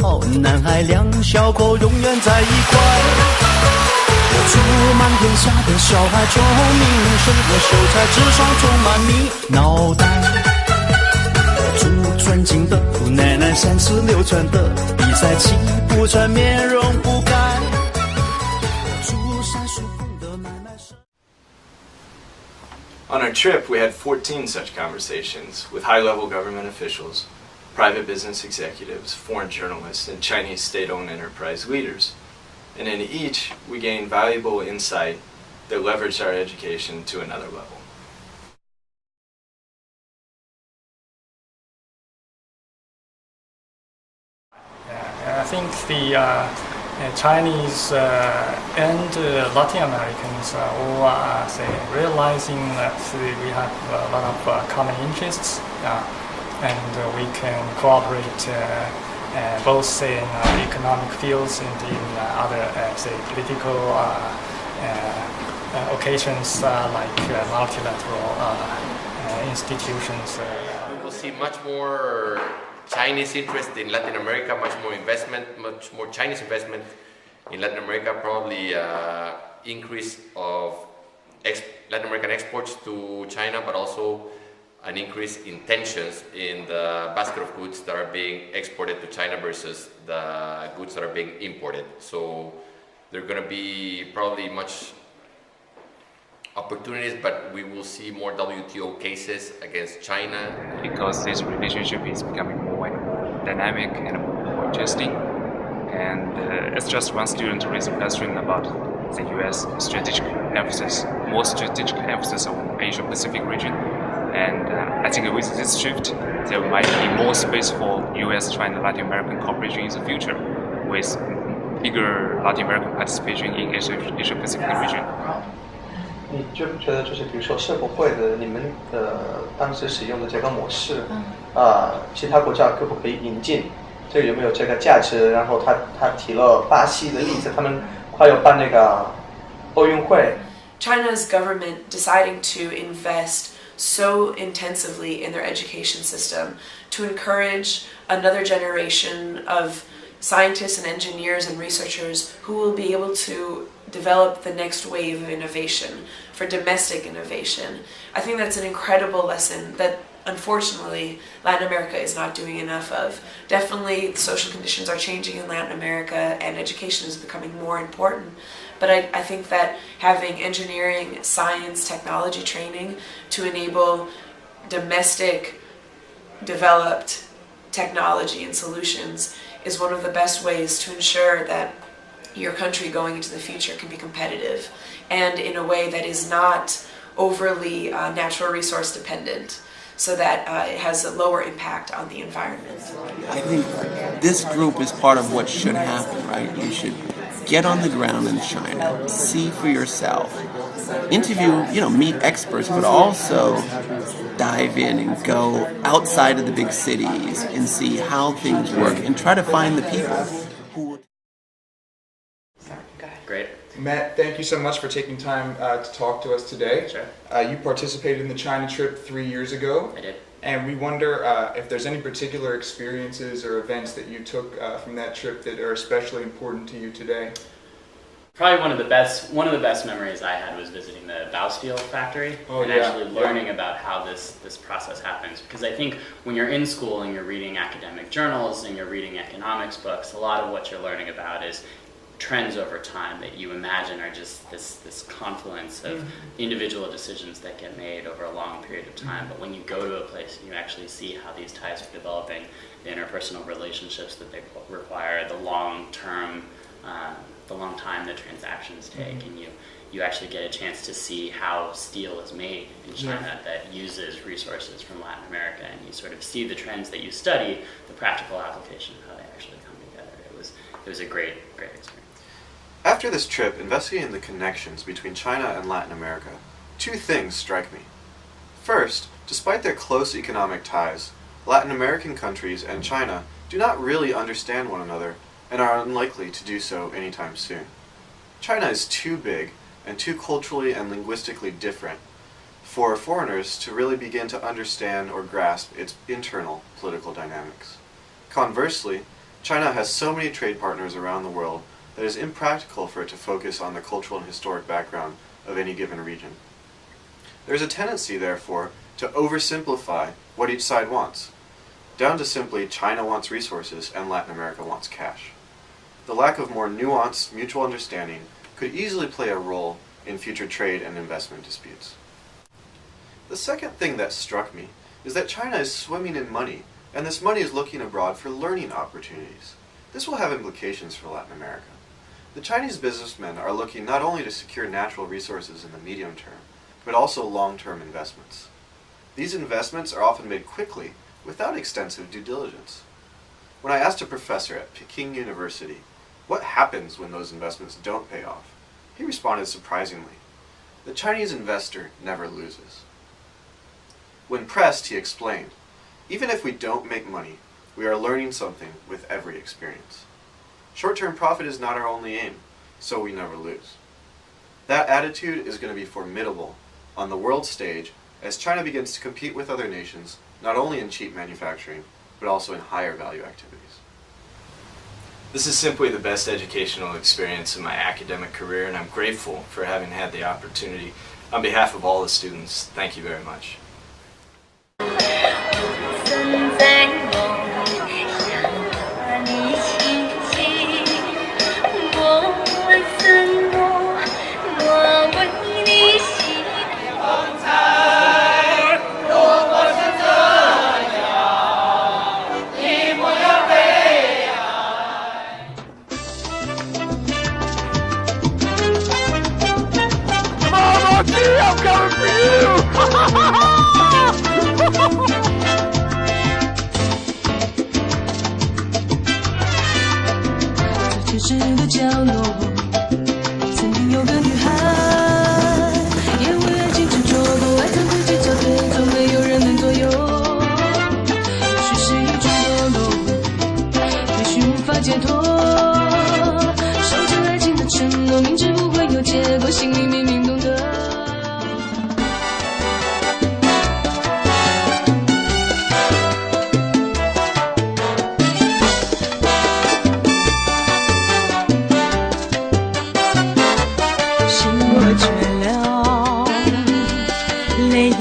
好，男孩两小口永远在一块。我祝满天下的小孩聪明，生活秀才智商充满你脑袋。祝尊敬的姑奶奶36传的比赛气不喘，面容不改。祝山叔公的买卖声。 On our trip, we had 14 such conversations with high-level government officials, private business executives, foreign journalists, and Chinese state-owned enterprise leaders. And in each, we gained valuable insight that leveraged our education to another level. I think the Chinese and Latin Americans are all realizing that we have a lot of common interests and we can cooperate both in economic fields and in other political occasions like multilateral institutions. We will see much more Chinese interest in Latin America, much more investment, much more Chinese investment in Latin America, probably increase of Latin American exports to China, but also an increase in tensions in the basket of goods that are being exported to China versus the goods that are being imported. So there are going to be probably much opportunities, but we will see more WTO cases against China. Because this relationship is becoming more and more dynamic and more interesting. And it's just one student raised a question about the US strategic emphasis, more strategic emphasis on Asia-Pacific region. And I think with this shift, there might be more space for US, China, Latin American cooperation in the future, with bigger Latin American participation in Asia-Pacific region. 你觉不觉得就是比如说世博会的你们当时使用的这个模式，其他国家可不可以引进？这个有没有这个价值？然后他提了巴西的例子，他们快要办那个奥运会。China's government deciding to invest so intensively in their education system to encourage another generation of scientists and engineers and researchers who will be able to develop the next wave of innovation for domestic innovation. I think that's an incredible lesson that unfortunately Latin America is not doing enough of. Definitely social conditions are changing in Latin America and education is becoming more important. But I think that having engineering, science, technology training to enable domestic developed technology and solutions is one of the best ways to ensure that your country going into the future can be competitive and in a way that is not overly natural resource dependent, so that it has a lower impact on the environment. I think this group is part of what should happen, right? You should get on the ground in China, see for yourself, interview, meet experts, but also dive in and go outside of the big cities and see how things work and try to find the people who... Great. Matt, thank you so much for taking time to talk to us today. Sure. You participated in the China trip 3 years ago. I did. And we wonder if there's any particular experiences or events that you took from that trip that are especially important to you today. Probably one of the best memories I had was visiting the Baosteel factory actually learning about how this process happens. Because I think when you're in school and you're reading academic journals and you're reading economics books, a lot of what you're learning about is trends over time that you imagine are just this confluence of individual decisions that get made over a long period of time. But when you go to a place and you actually see how these ties are developing, the interpersonal relationships that they require, the long time the transactions take, and you actually get a chance to see how steel is made in China that uses resources from Latin America, and you sort of see the trends that you study, the practical application of how they actually come together. It was a great experience. After this trip, investigating the connections between China and Latin America, two things strike me. First, despite their close economic ties, Latin American countries and China do not really understand one another and are unlikely to do so anytime soon. China is too big and too culturally and linguistically different for foreigners to really begin to understand or grasp its internal political dynamics. Conversely, China has so many trade partners around the world that it is impractical for it to focus on the cultural and historic background of any given region. There is a tendency, therefore, to oversimplify what each side wants, down to simply China wants resources and Latin America wants cash. The lack of more nuanced mutual understanding could easily play a role in future trade and investment disputes. The second thing that struck me is that China is swimming in money, and this money is looking abroad for learning opportunities. This will have implications for Latin America. The Chinese businessmen are looking not only to secure natural resources in the medium term, but also long-term investments. These investments are often made quickly, without extensive due diligence. When I asked a professor at Peking University what happens when those investments don't pay off, he responded surprisingly: the Chinese investor never loses. When pressed, he explained, even if we don't make money, we are learning something with every experience. Short-term profit is not our only aim, so we never lose. That attitude is going to be formidable on the world stage as China begins to compete with other nations, not only in cheap manufacturing, but also in higher value activities. This is simply the best educational experience in my academic career, and I'm grateful for having had the opportunity. On behalf of all the students, thank you very much. I'm coming for you! 这城市的角落，曾经有个女孩，因为爱情执着，多爱曾自己找对，总没有人能左右。许是一种堕落，也许无法解脱，守着爱情的承诺，明知不会有结果，心里明明懂得。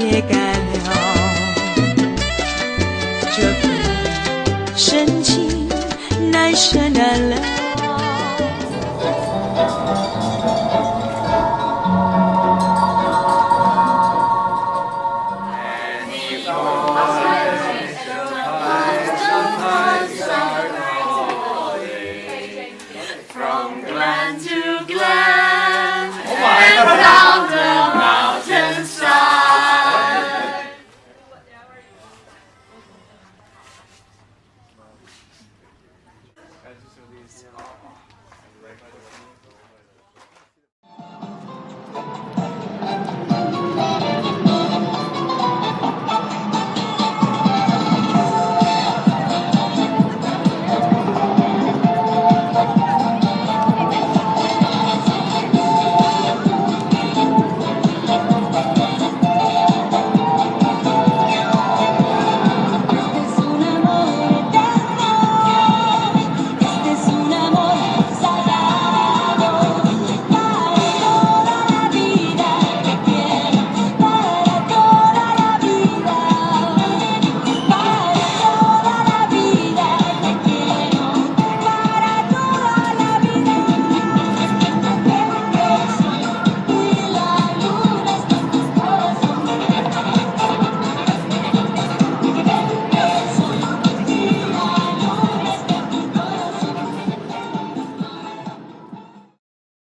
也干了，这份深情难舍难了。From glen to glen and down the mountainside.